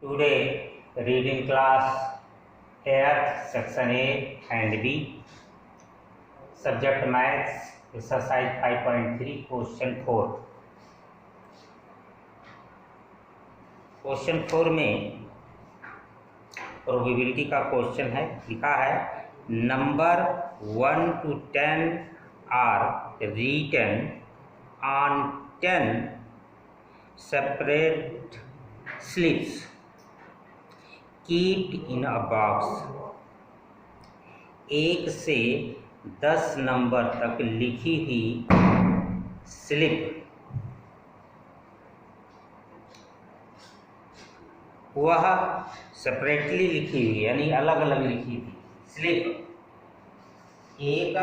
Today, reading class 8th, section A and B, subject maths, exercise 5.3, question 4. Question 4 में probability का question है, लिखा है number 1 to 10 are written on 10 separate slips kept in a box. 1 से 10 number तक लिखी हुई स्लिप वह सेपरेटली लिखी हुई यानी अलग अलग लिखी हुई स्लिप एक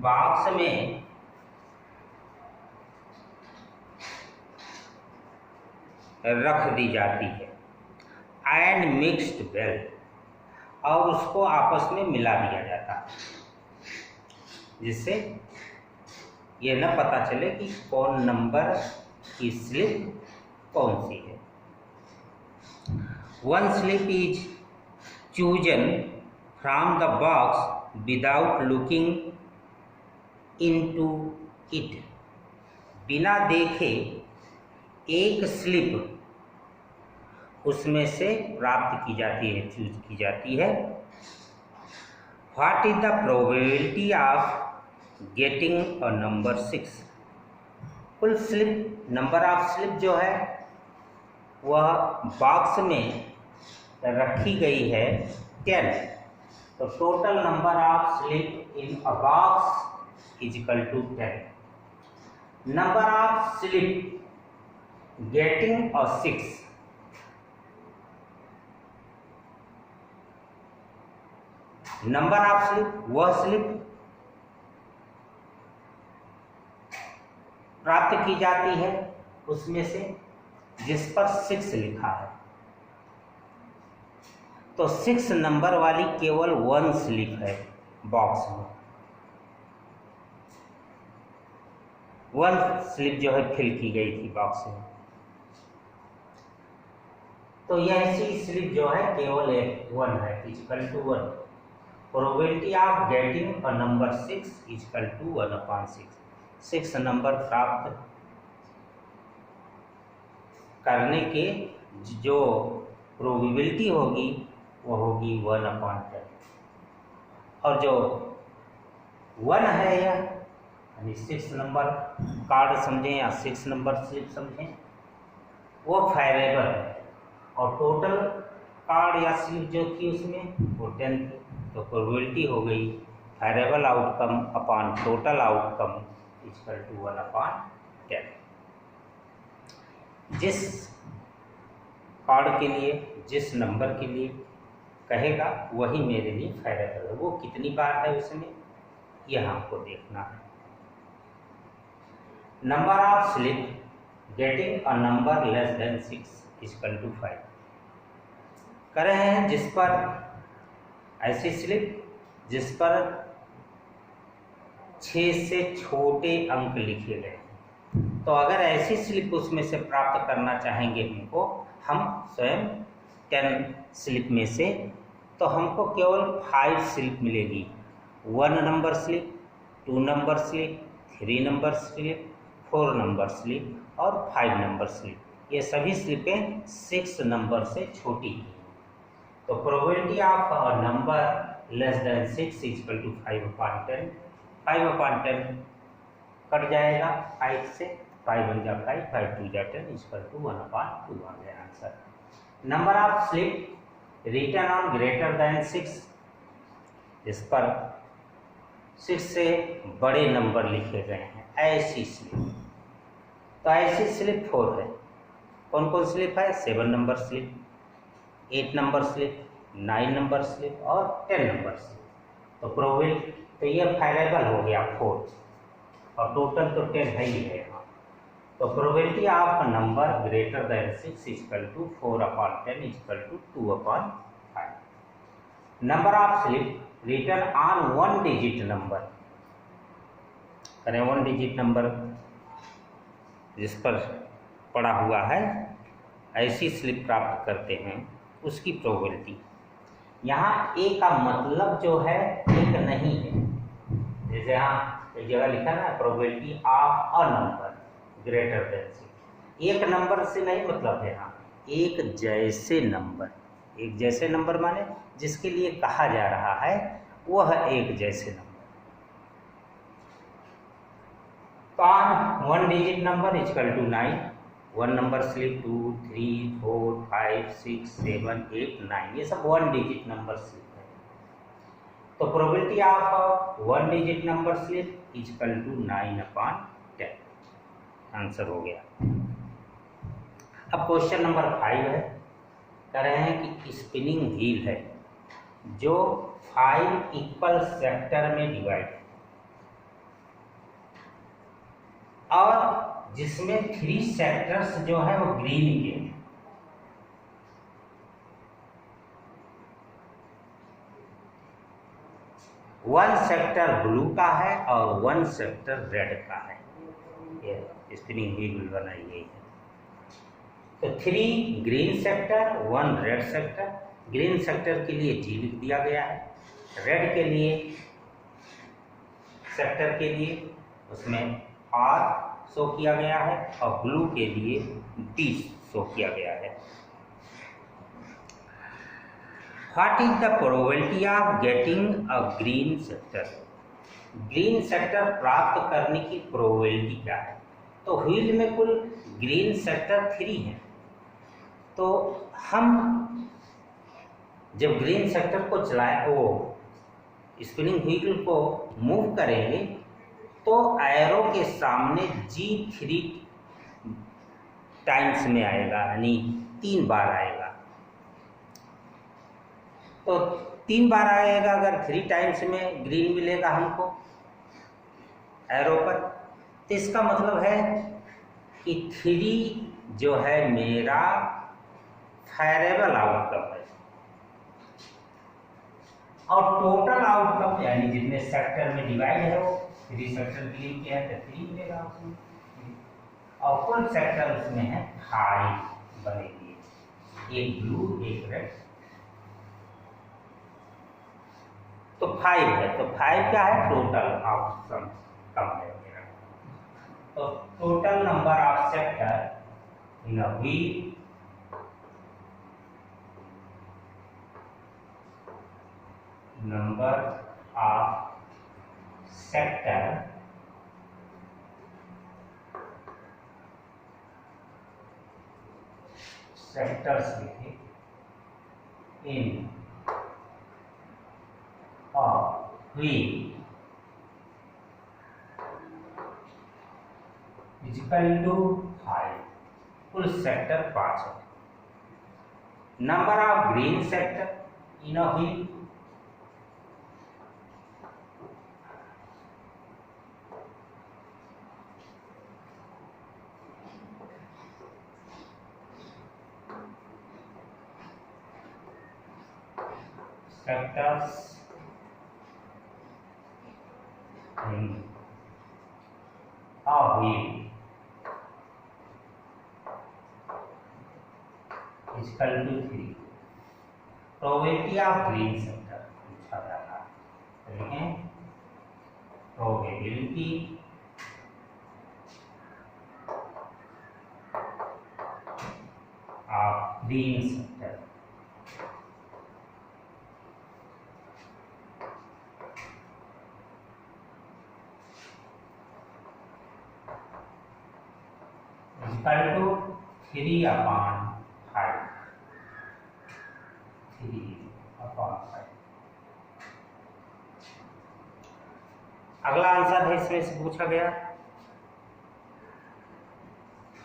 बॉक्स में रख दी जाती है एंड मिक्स्ड वेल, और उसको आपस में मिला दिया जाता है जिससे ये न पता चले कि कौन नंबर की स्लिप कौन सी है। One slip is chosen from the box without looking into it. बिना देखे एक स्लिप उसमें से प्राप्त की जाती है, चूज की जाती है। What is the probability of getting a number 6? कुल स्लिप नंबर ऑफ स्लिप जो है वह बॉक्स में रखी गई है 10, तो total number of slip in a box is equal to 10। Number of slip getting a 6, number of slip वह स्लिप प्राप्त की जाती है उसमें से जिस पर 6 लिखा है, तो 6 नंबर वाली केवल 1 स्लिप है बॉक्स में। 1 स्लिप जो है फिल की गई थी बॉक्स में, तो यह स्लिप जो है केवल 1 है, equal to 1। Probability of getting a number 6 equal to 1/6। 6 number प्राप्त करने के जो प्रोबेबिलिटी होगी वो होगी 1/10, और जो 1 है यह यानी 6 नंबर कार्ड समझें या 6 नंबर स्लिप समझें, वो फेरेबल है, और टोटल कार्ड या स्लिप जो थी उसमें वो 10 थी, तो प्रोबेबिलिटी हो गई favourable outcome upon total outcome equal to 1/10। जिस कार्ड के लिए जिस नंबर के लिए कहेगा वही मेरे लिए फेरेबल है। वो कितनी बार है उसमें यह हमको देखना है। Number of slip getting a number less than 6 equal to 5 कर रहे हैं, जिस पर ऐसी स्लिप जिस पर 6 से छोटे अंक लिखे गए, तो अगर ऐसी स्लिप उसमें से प्राप्त करना चाहेंगे हम स्वयं 10 स्लिप में से, तो हमको केवल 5 स्लिप मिलेगी। 1 number slip, 2 number slip, 3 number slip, 4 number slip और 5 नंबर स्लिप। ये सभी स्लिपें 6 नंबर से छोटी हैं, तो probability of a number less than 6 equal to 5/10। 5/10 cut जाएगा 5 से, 5 1 जा 5, 5 2 जा 10 इक्वल टू 1/2 आ गया answer. Number of slip written on greater than 6, इस पर 6 से बड़े नंबर लिखे गए हैं, ऐसी स्लिप, तो ऐसी स्लिप 4 है। कौन कौन स्लिप है? 7 number slip, 8 number slip, 9 number slip और 10 नंबर स्लिप। तो प्रोबेबिलिटी, तो ये फेरेबल हो गया 4, और टोटल तो 10 है ही है यहाँ, तो probability of number greater than 6 equal to 4/10 equal to 2/5। Number of slip written on 1 digit number, करें 1 डिजिट नंबर जिस पर पड़ा हुआ है ऐसी स्लिप प्राप्त करते हैं उसकी प्रोबेबिलिटी। यहाँ ए का मतलब जो है एक नहीं है, जैसे यहाँ एक जगह लिखा ना probability of a number greater than 6, एक नंबर से नहीं मतलब है, यहाँ एक जैसे नंबर, एक जैसे नंबर माने जिसके लिए कहा जा रहा है वह एक जैसे number. One digit number equal to 9, one number slip 2, 3, 4, 5, 6, 7, 8, 9, ये सब वन डिजिट नंबर स्लिप है। तो probability of one digit number slip equal to 9/10, answer हो गया। अब क्वेश्चन नंबर 5 है, कह रहे हैं कि स्पिनिंग व्हील है जो 5 इक्वल सेक्टर में डिवाइड है और जिसमें 3 सेक्टर्स जो है वो ग्रीन के हैं। वन सेक्टर ब्लू का है और वन सेक्टर रेड का है। ये स्पिनिंग व्हील बनाई गई है। तो 3 green sector, 1 red sector. Green sector के लिए जी लिख दिया गया है, रेड के लिए सेक्टर के लिए उसमें आर शो किया गया है और ब्लू के लिए डी शो किया गया है। What is the probability of getting a green sector? Green sector प्राप्त करने की प्रोबेबिलिटी क्या है? तो व्हील में कुल ग्रीन सेक्टर 3 हैं, तो हम जब ग्रीन सेक्टर को चलाएं, वो स्पिनिंग व्हील को मूव करेंगे तो एरो के सामने G3 टाइम्स में आएगा, यानी 3 बार आएगा। तो 3 बार आएगा अगर 3 टाइम्स में ग्रीन मिलेगा हमको एरो पर, तो इसका मतलब है कि 3 जो है मेरा फेवरेबल आउटकम है और टोटल आउटकम यानी जितने सेक्टर में डिवाइड है वो 3 सेक्टर के लिए क्या है, तो 3 मिलेगा उसमें, और कुल सेक्टर उसमें है 5 बनेगी, एक ब्लू एक रेड। तो 5 है, तो 5 क्या है, टोटल आउटकम कम है मेरा। तो total number of sector in a wheel number of sectors लिखे in a wheel is equal to 5, कुल सेक्टर 5 है। Number of green sector in a wheel sectors in a wheel is equal to 3, probability of green sector पूछा जाता है, लिखें probability of green sector equal to 3/5, 3/5। अगला answer है इसमें से पूछा गया,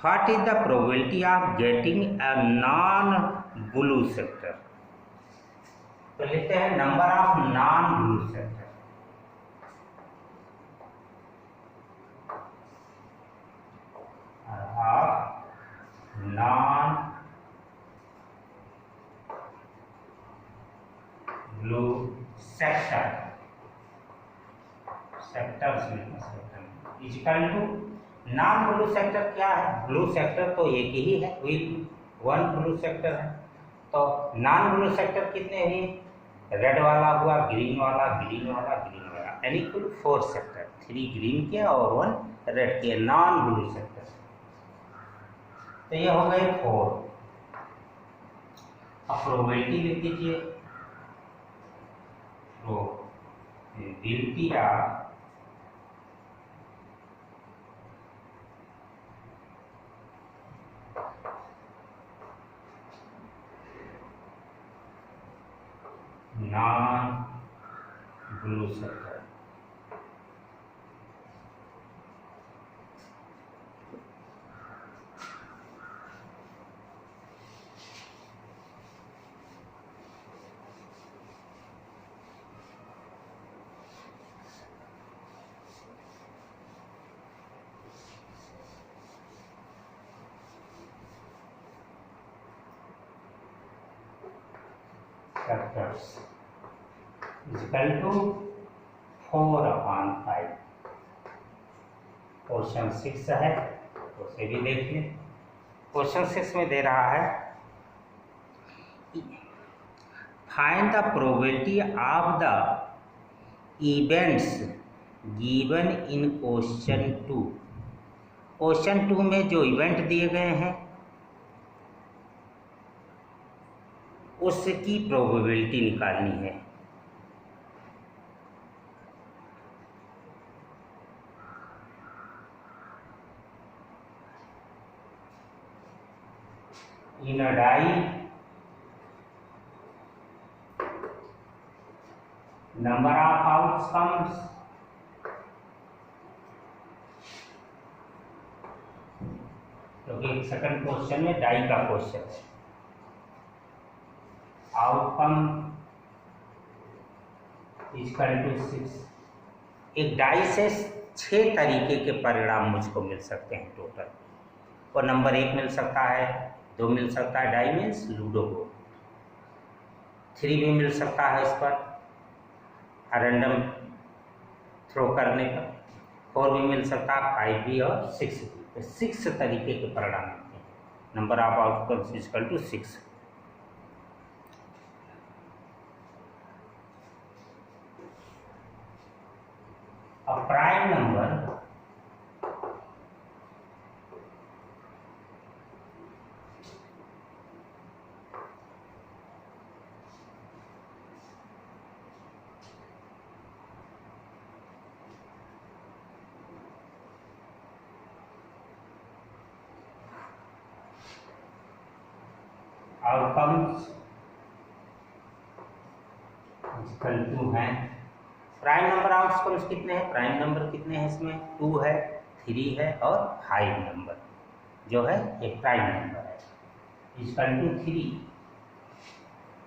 what is the probability of getting a non blue sector? तो लिखते हैं number of non blue sector. Non blue sector, sectors equal to non blue sector क्या है? ब्लू सेक्टर तो एक ही है व्हील, 1 ब्लू सेक्टर है। तो नॉन ब्लू सेक्टर कितने हुए? रेड वाला हुआ, ग्रीन वाला, ग्रीन वाला, ग्रीन वाला, यानी कुल 4 सेक्टर, 3 ग्रीन के और 1 रेड के, नॉन ब्लू सेक्टर। तो ये हो गए 4। अब प्रोबेबिलिटी लिख दीजिए। Probability of non blue sector. Factors is equal to 4/5। Question 6 है, तो उसे भी देख लें। क्वेश्चन 6 में दे रहा है find the probability of the events given in question 2। Question 2 में जो इवेंट दिए गए हैं उसकी प्रोबेबिलिटी निकालनी है। In a die number of outcomes क्योंकि सेकंड क्वेश्चन में डाई का क्वेश्चन है। Outcome equal to 6। एक डाई से 6 तरीके के परिणाम मुझको मिल सकते हैं टोटल। और नंबर 1 मिल सकता है, 2 मिल सकता है, डाई मीन्स लूडो को, 3 भी मिल सकता है इस पर रैंडम थ्रो करने पर, 4 भी मिल सकता है, 5 भी और 6 भी। तो 6 तरीके के परिणाम मिलते हैं। Number of outcomes equal to 6। अब prime number outcomes equal to हैं। प्राइम नंबर आउटकम्स कितने हैं? प्राइम नंबर कितने हैं इसमें? 2 है, 3 है और 5 नंबर जो है एक प्राइम नंबर है। इक्वल टू 3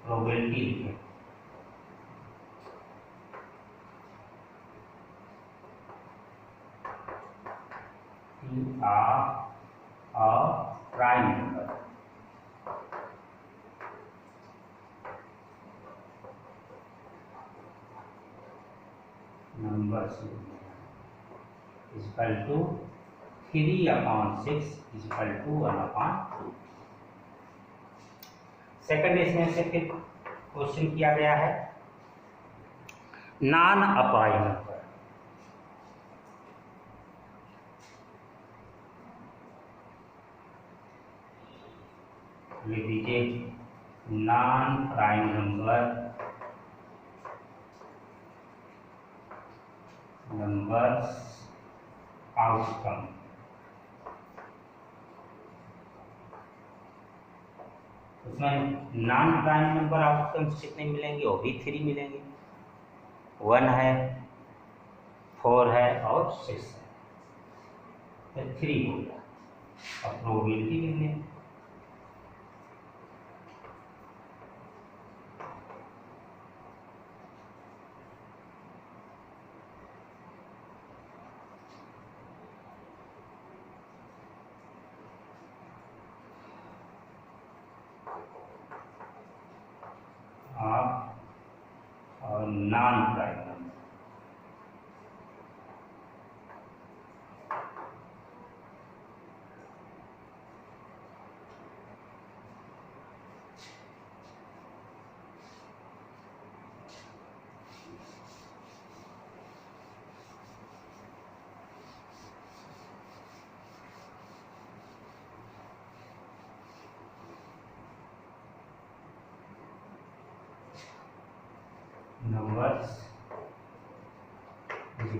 प्रोबेबिलिटी लिखें। Prime number numbers is equal to 3/6 is equal to 1/2। Second इसमें से फिर क्वेश्चन किया गया है नॉन अपाई नंबर। लिख दीजिए non prime number numbers outcome. उसमें नॉन प्राइम नंबर आउटकम्स कितने मिलेंगे? वो भी 3 मिलेंगे। 1 है, 4 है और 6 है, तो 3 हो गया। अब प्रोबेबिलिटी लिख लें। और non prime number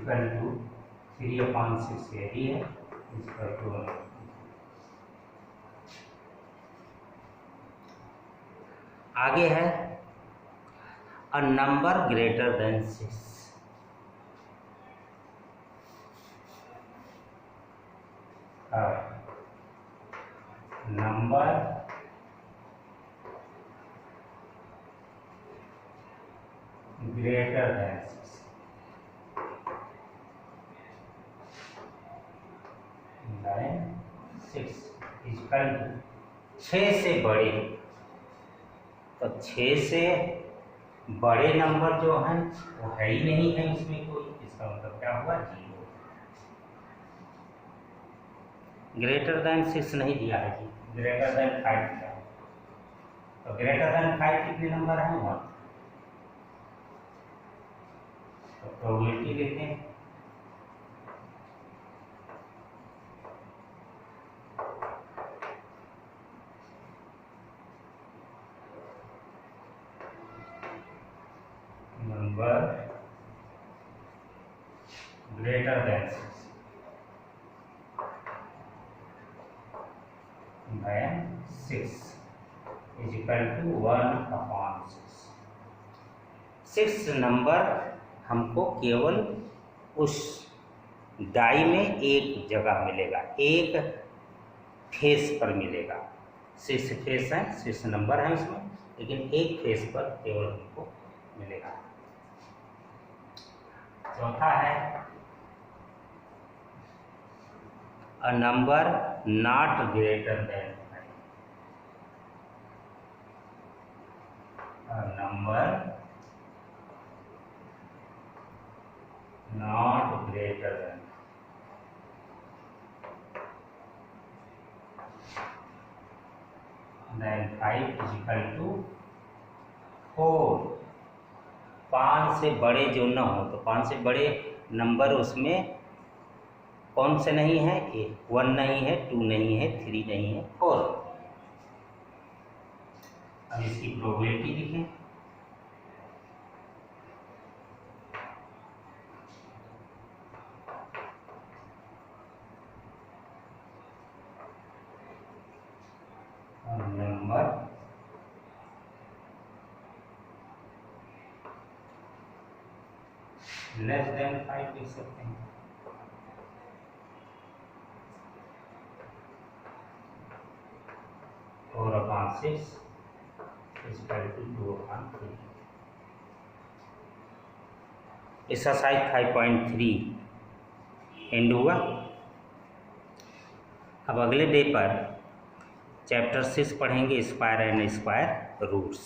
equal to 3/6 यही है, इक्वल टू 1। आगे है a number greater than 6। Number greater than 6 equal to 6 से बड़े। तो 6 से बड़े नंबर जो हैं वो है ही नहीं है इसमें कोई, इसका मतलब क्या हुआ, 0। ग्रेटर देन 6 नहीं दिया है जी, ग्रेटर देन 5 दिया है। तो ग्रेटर देन 5 कितने नंबर हैं, 1। तो प्रोबेबिलिटी लेते हैं। Number greater than 6 is equal to 1/6। 6 number हमको केवल उस डाई में एक जगह मिलेगा, एक फेस पर मिलेगा। 6 फेस हैं, 6 नंबर हैं इसमें, लेकिन एक फेस पर केवल हमको मिलेगा। चौथा है a number not greater than 5। A number not greater than 5 is equal to 4। 5 से बड़े जो न हो, तो 5 से बड़े नंबर उसमें कौन से नहीं है, 1 नहीं है, 2 नहीं है, 3 नहीं है, 4। अब इसकी प्रोबेबिलिटी लिखें। नंबर लेस देन 5 लिख सकते हैं। और 6 इक्वल टू 2/3। एक्सरसाइज 5.3 एंड हुआ। अब अगले डे पर चैप्टर 6 पढ़ेंगे, स्क्वायर एंड स्क्वायर रूट्स।